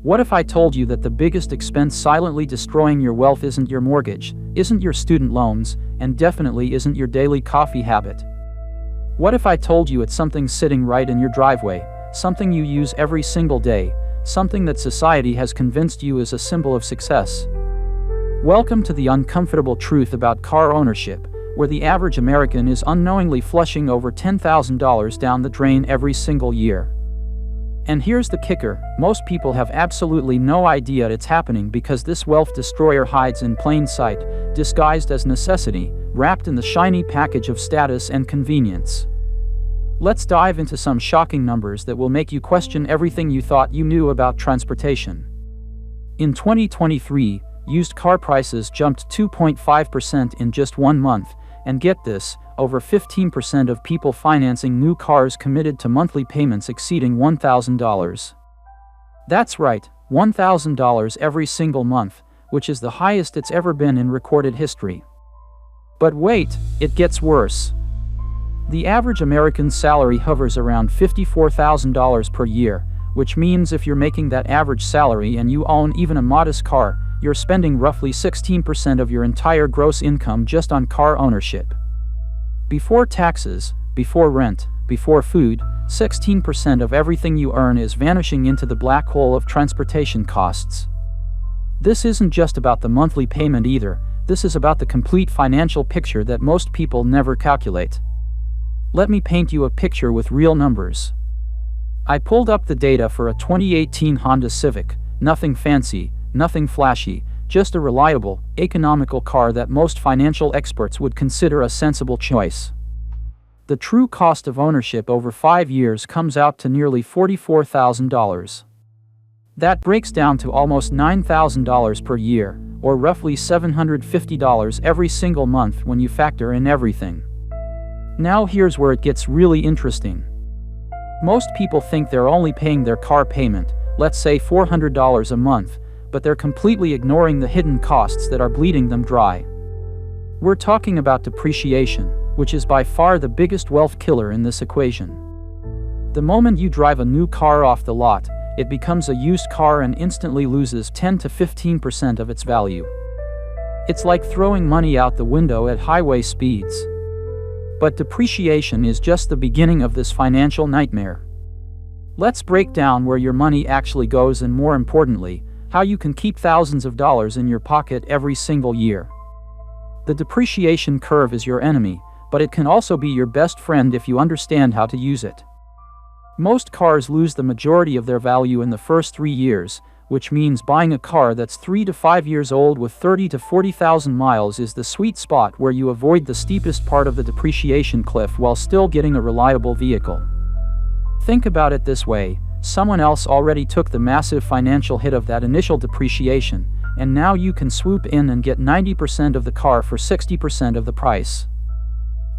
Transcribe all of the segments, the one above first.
What if I told you that the biggest expense silently destroying your wealth isn't your mortgage, isn't your student loans, and definitely isn't your daily coffee habit? What if I told you it's something sitting right in your driveway, something you use every single day, something that society has convinced you is a symbol of success? Welcome to the uncomfortable truth about car ownership, where the average American is unknowingly flushing over $10,000 down the drain every single year. And here's the kicker, most people have absolutely no idea it's happening because this wealth destroyer hides in plain sight, disguised as necessity, wrapped in the shiny package of status and convenience. Let's dive into some shocking numbers that will make you question everything you thought you knew about transportation. In 2023, used car prices jumped 2.5% in just 1 month, and get this, over 15% of people financing new cars committed to monthly payments exceeding $1,000. That's right, $1,000 every single month, which is the highest it's ever been in recorded history. But wait, it gets worse. The average American salary hovers around $54,000 per year, which means if you're making that average salary and you own even a modest car, you're spending roughly 16% of your entire gross income just on car ownership. Before taxes, before rent, before food, 16% of everything you earn is vanishing into the black hole of transportation costs. This isn't just about the monthly payment either, this is about the complete financial picture that most people never calculate. Let me paint you a picture with real numbers. I pulled up the data for a 2018 Honda Civic, nothing fancy, nothing flashy, just a reliable, economical car that most financial experts would consider a sensible choice. The true cost of ownership over 5 years comes out to nearly $44,000. That breaks down to almost $9,000 per year, or roughly $750 every single month when you factor in everything. Now here's where it gets really interesting. Most people think they're only paying their car payment, let's say $400 a month, but they're completely ignoring the hidden costs that are bleeding them dry. We're talking about depreciation, which is by far the biggest wealth killer in this equation. The moment you drive a new car off the lot, it becomes a used car and instantly loses 10 to 15% of its value. It's like throwing money out the window at highway speeds. But depreciation is just the beginning of this financial nightmare. Let's break down where your money actually goes and, more importantly, how you can keep thousands of dollars in your pocket every single year. The depreciation curve is your enemy, but it can also be your best friend if you understand how to use it. Most cars lose the majority of their value in the first 3 years, which means buying a car that's 3 to 5 years old with 30 to 40,000 miles is the sweet spot where you avoid the steepest part of the depreciation cliff while still getting a reliable vehicle. Think about it this way. Someone else already took the massive financial hit of that initial depreciation, and now you can swoop in and get 90% of the car for 60% of the price.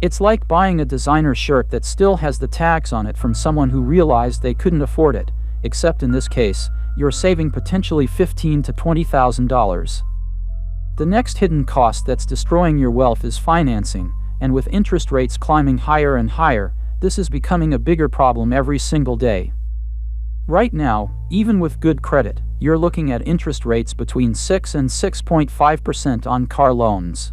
It's like buying a designer shirt that still has the tags on it from someone who realized they couldn't afford it, except in this case, you're saving potentially $15,000 to $20,000. The next hidden cost that's destroying your wealth is financing, and with interest rates climbing higher and higher, this is becoming a bigger problem every single day. Right now, even with good credit, you're looking at interest rates between 6 and 6.5% on car loans.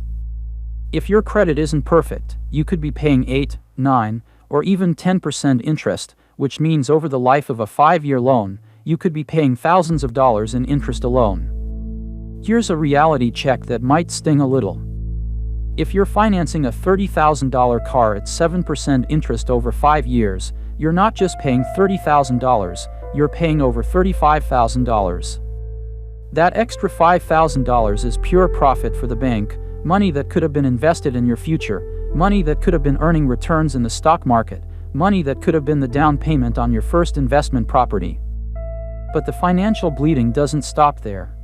If your credit isn't perfect, you could be paying 8, 9, or even 10% interest, which means over the life of a 5-year loan, you could be paying thousands of dollars in interest alone. Here's a reality check that might sting a little. If you're financing a $30,000 car at 7% interest over 5 years, you're not just paying $30,000, you're paying over $35,000. That extra $5,000 is pure profit for the bank, money that could have been invested in your future, money that could have been earning returns in the stock market, money that could have been the down payment on your first investment property. But the financial bleeding doesn't stop there.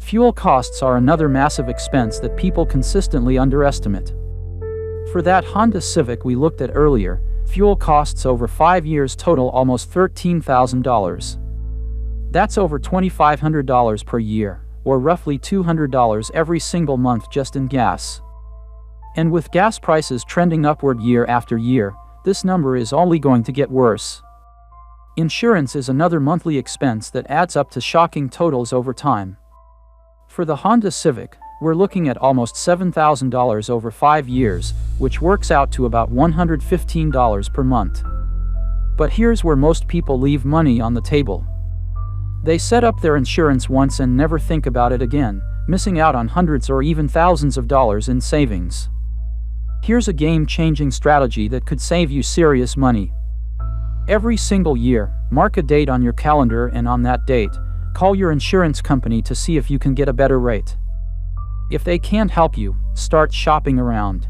Fuel costs are another massive expense that people consistently underestimate. For that Honda Civic we looked at earlier, fuel costs over 5 years total almost $13,000. That's over $2,500 per year, or roughly $200 every single month just in gas. And with gas prices trending upward year after year, this number is only going to get worse. Insurance is another monthly expense that adds up to shocking totals over time. For the Honda Civic, we're looking at almost $7,000 over 5 years, which works out to about $115 per month. But here's where most people leave money on the table. They set up their insurance once and never think about it again, missing out on hundreds or even thousands of dollars in savings. Here's a game-changing strategy that could save you serious money. Every single year, mark a date on your calendar, and on that date, call your insurance company to see if you can get a better rate. If they can't help you, start shopping around.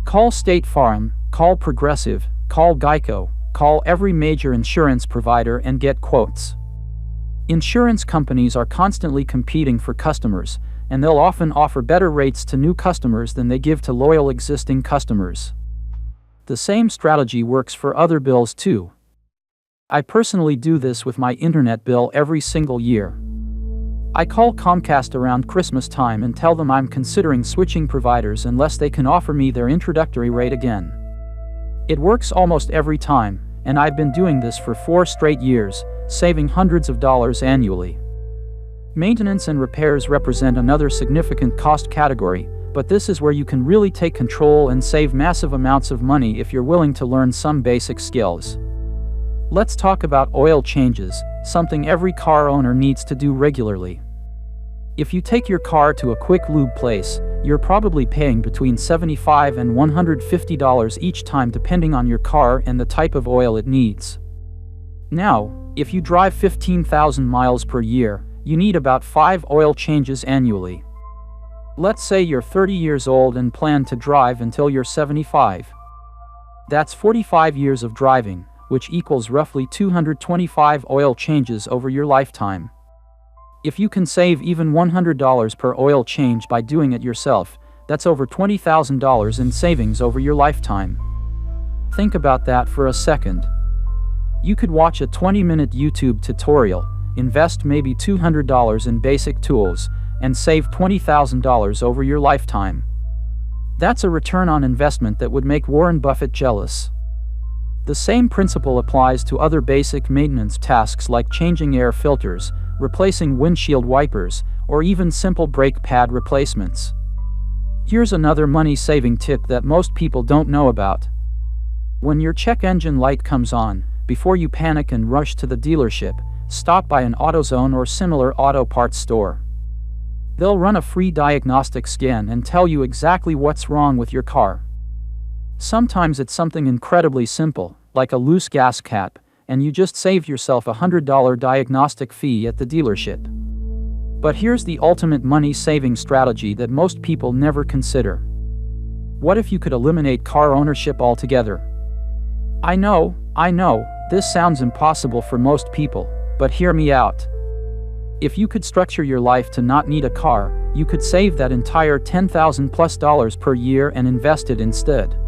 Call State Farm, call Progressive, call Geico, call every major insurance provider and get quotes. Insurance companies are constantly competing for customers, and they'll often offer better rates to new customers than they give to loyal existing customers. The same strategy works for other bills too. I personally do this with my internet bill every single year. I call Comcast around Christmas time and tell them I'm considering switching providers unless they can offer me their introductory rate again. It works almost every time, and I've been doing this for 4 straight years, saving hundreds of dollars annually. Maintenance and repairs represent another significant cost category, but this is where you can really take control and save massive amounts of money if you're willing to learn some basic skills. Let's talk about oil changes, something every car owner needs to do regularly. If you take your car to a quick lube place, you're probably paying between $75 and $150 each time depending on your car and the type of oil it needs. Now, if you drive 15,000 miles per year, you need about 5 oil changes annually. Let's say you're 30 years old and plan to drive until you're 75. That's 45 years of driving, which equals roughly 225 oil changes over your lifetime. If you can save even $100 per oil change by doing it yourself, that's over $20,000 in savings over your lifetime. Think about that for a second. You could watch a 20-minute YouTube tutorial, invest maybe $200 in basic tools, and save $20,000 over your lifetime. That's a return on investment that would make Warren Buffett jealous. The same principle applies to other basic maintenance tasks like changing air filters, replacing windshield wipers, or even simple brake pad replacements. Here's another money-saving tip that most people don't know about. When your check engine light comes on, before you panic and rush to the dealership, stop by an AutoZone or similar auto parts store. They'll run a free diagnostic scan and tell you exactly what's wrong with your car. Sometimes it's something incredibly simple, like a loose gas cap, and you just saved yourself a $100 diagnostic fee at the dealership. But here's the ultimate money-saving strategy that most people never consider. What if you could eliminate car ownership altogether? I know, this sounds impossible for most people, but hear me out. If you could structure your life to not need a car, you could save that entire $10,000+ per year and invest it instead.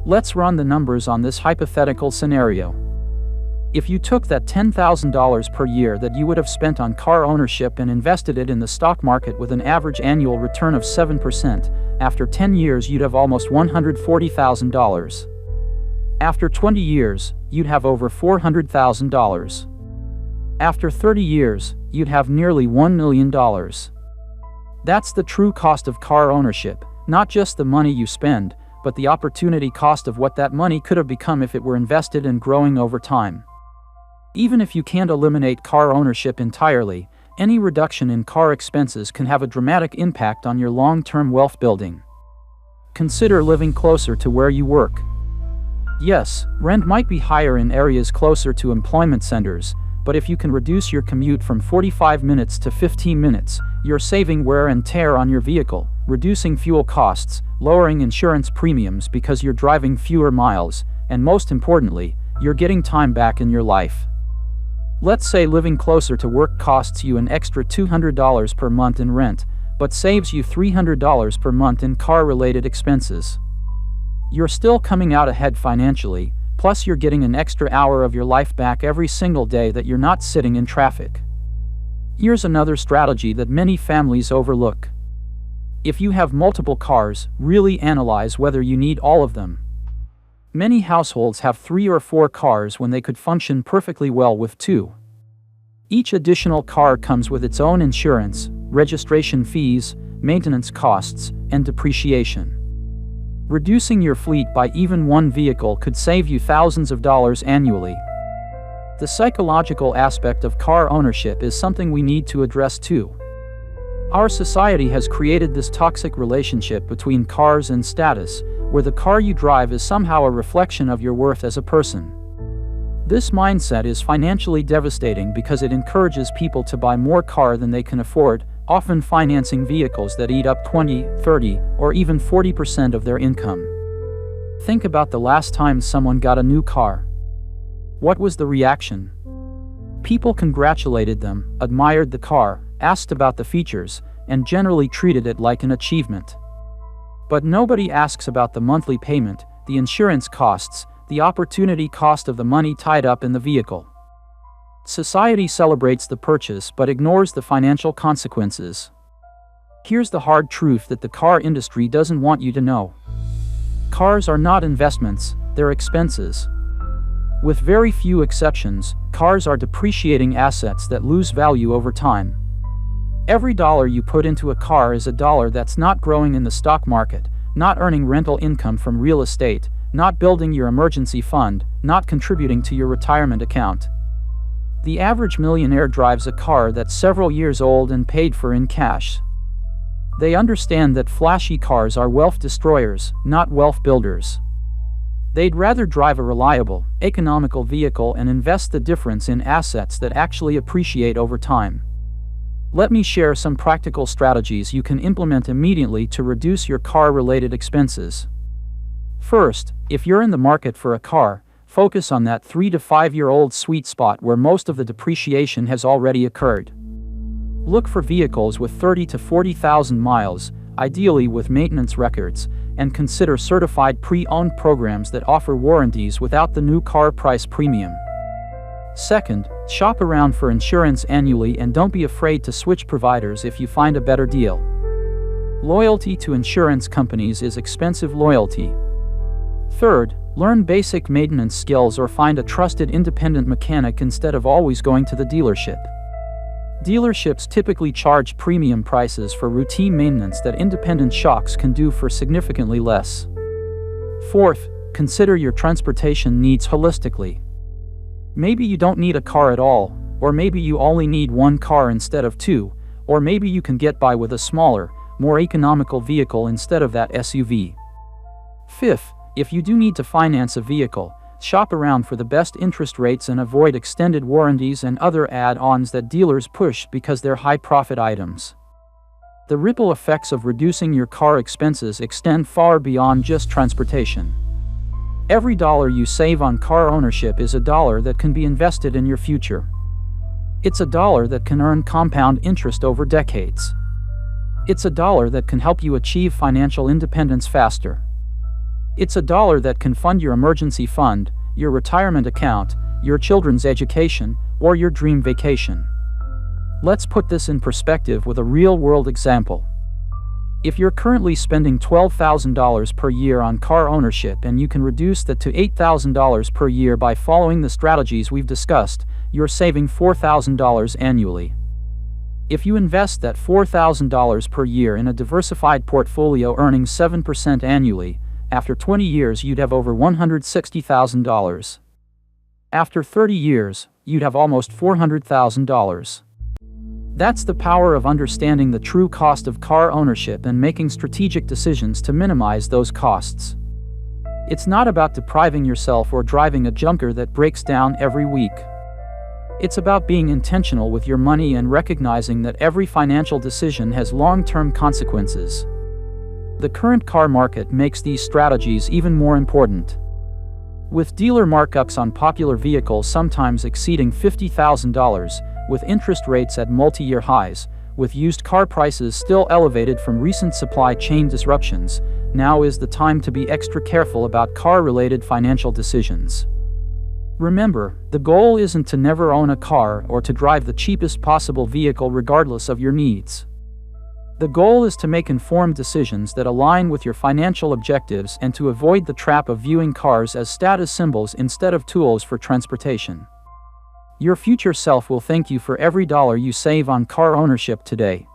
Let's run the numbers on this hypothetical scenario. If you took that $10,000 per year that you would have spent on car ownership and invested it in the stock market with an average annual return of 7%, after 10 years you'd have almost $140,000. After 20 years, you'd have over $400,000. After 30 years, you'd have nearly $1 million. That's the true cost of car ownership, not just the money you spend, but the opportunity cost of what that money could have become if it were invested and growing over time. Even if you can't eliminate car ownership entirely, any reduction in car expenses can have a dramatic impact on your long-term wealth building. Consider living closer to where you work. Yes, rent might be higher in areas closer to employment centers, but if you can reduce your commute from 45 minutes to 15 minutes, you're saving wear and tear on your vehicle, reducing fuel costs, lowering insurance premiums because you're driving fewer miles, and most importantly, you're getting time back in your life. Let's say living closer to work costs you an extra $200 per month in rent, but saves you $300 per month in car-related expenses. You're still coming out ahead financially, plus you're getting an extra hour of your life back every single day that you're not sitting in traffic. Here's another strategy that many families overlook. If you have multiple cars, really analyze whether you need all of them. Many households have 3 or 4 cars when they could function perfectly well with 2. Each additional car comes with its own insurance, registration fees, maintenance costs, and depreciation. Reducing your fleet by even one vehicle could save you thousands of dollars annually. The psychological aspect of car ownership is something we need to address too. Our society has created this toxic relationship between cars and status, where the car you drive is somehow a reflection of your worth as a person. This mindset is financially devastating because it encourages people to buy more car than they can afford, often financing vehicles that eat up 20, 30, or even 40% of their income. Think about the last time someone got a new car. What was the reaction? People congratulated them, admired the car, asked about the features, and generally treated it like an achievement. But nobody asks about the monthly payment, the insurance costs, the opportunity cost of the money tied up in the vehicle. Society celebrates the purchase but ignores the financial consequences. Here's the hard truth that the car industry doesn't want you to know. Cars are not investments, they're expenses. With very few exceptions, cars are depreciating assets that lose value over time. Every dollar you put into a car is a dollar that's not growing in the stock market, not earning rental income from real estate, not building your emergency fund, not contributing to your retirement account. The average millionaire drives a car that's several years old and paid for in cash. They understand that flashy cars are wealth destroyers, not wealth builders. They'd rather drive a reliable, economical vehicle and invest the difference in assets that actually appreciate over time. Let me share some practical strategies you can implement immediately to reduce your car-related expenses. First, if you're in the market for a car, focus on that 3 to 5-year-old sweet spot where most of the depreciation has already occurred. Look for vehicles with 30 to 40,000 miles, ideally with maintenance records, and consider certified pre-owned programs that offer warranties without the new car price premium. Second, shop around for insurance annually and don't be afraid to switch providers if you find a better deal. Loyalty to insurance companies is expensive loyalty. Third, learn basic maintenance skills or find a trusted independent mechanic instead of always going to the dealership. Dealerships typically charge premium prices for routine maintenance that independent shops can do for significantly less. Fourth, consider your transportation needs holistically. Maybe you don't need a car at all, or maybe you only need one car instead of 2, or maybe you can get by with a smaller, more economical vehicle instead of that SUV. Fifth, if you do need to finance a vehicle, shop around for the best interest rates and avoid extended warranties and other add-ons that dealers push because they're high-profit items. The ripple effects of reducing your car expenses extend far beyond just transportation. Every dollar you save on car ownership is a dollar that can be invested in your future. It's a dollar that can earn compound interest over decades. It's a dollar that can help you achieve financial independence faster. It's a dollar that can fund your emergency fund, your retirement account, your children's education, or your dream vacation. Let's put this in perspective with a real-world example. If you're currently spending $12,000 per year on car ownership and you can reduce that to $8,000 per year by following the strategies we've discussed, you're saving $4,000 annually. If you invest that $4,000 per year in a diversified portfolio earning 7% annually, after 20 years you'd have over $160,000. After 30 years, you'd have almost $400,000. That's the power of understanding the true cost of car ownership and making strategic decisions to minimize those costs. It's not about depriving yourself or driving a junker that breaks down every week. It's about being intentional with your money and recognizing that every financial decision has long-term consequences. The current car market makes these strategies even more important. With dealer markups on popular vehicles sometimes exceeding $50,000, with interest rates at multi-year highs, with used car prices still elevated from recent supply chain disruptions, now is the time to be extra careful about car-related financial decisions. Remember, the goal isn't to never own a car or to drive the cheapest possible vehicle regardless of your needs. The goal is to make informed decisions that align with your financial objectives and to avoid the trap of viewing cars as status symbols instead of tools for transportation. Your future self will thank you for every dollar you save on car ownership today.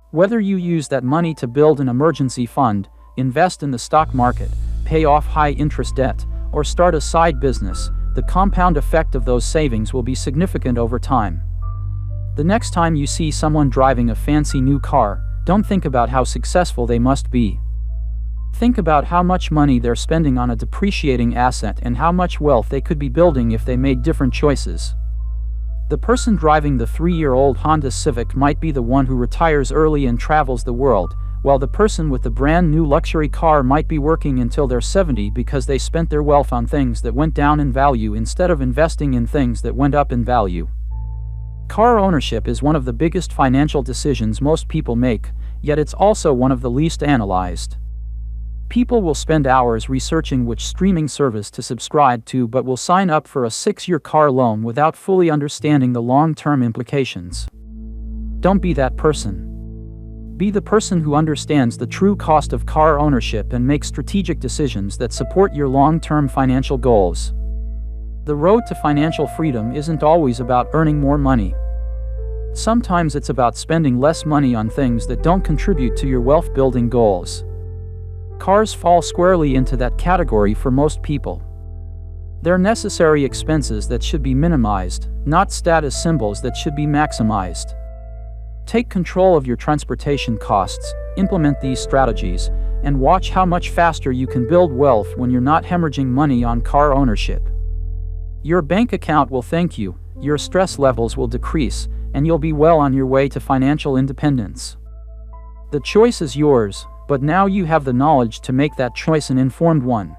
Whether you use that money to build an emergency fund, invest in the stock market, pay off high-interest debt, or start a side business, the compound effect of those savings will be significant over time. The next time you see someone driving a fancy new car, don't think about how successful they must be. Think about how much money they're spending on a depreciating asset and how much wealth they could be building if they made different choices. The person driving the 3-year-old Honda Civic might be the one who retires early and travels the world, while the person with the brand new luxury car might be working until they're 70 because they spent their wealth on things that went down in value instead of investing in things that went up in value. Car ownership is one of the biggest financial decisions most people make, yet it's also one of the least analyzed. People will spend hours researching which streaming service to subscribe to but will sign up for a 6-year car loan without fully understanding the long-term implications. Don't be that person. Be the person who understands the true cost of car ownership and makes strategic decisions that support your long-term financial goals. The road to financial freedom isn't always about earning more money. Sometimes it's about spending less money on things that don't contribute to your wealth-building goals. Cars fall squarely into that category for most people. They're necessary expenses that should be minimized, not status symbols that should be maximized. Take control of your transportation costs, implement these strategies, and watch how much faster you can build wealth when you're not hemorrhaging money on car ownership. Your bank account will thank you, your stress levels will decrease, and you'll be well on your way to financial independence. The choice is yours, but now you have the knowledge to make that choice an informed one.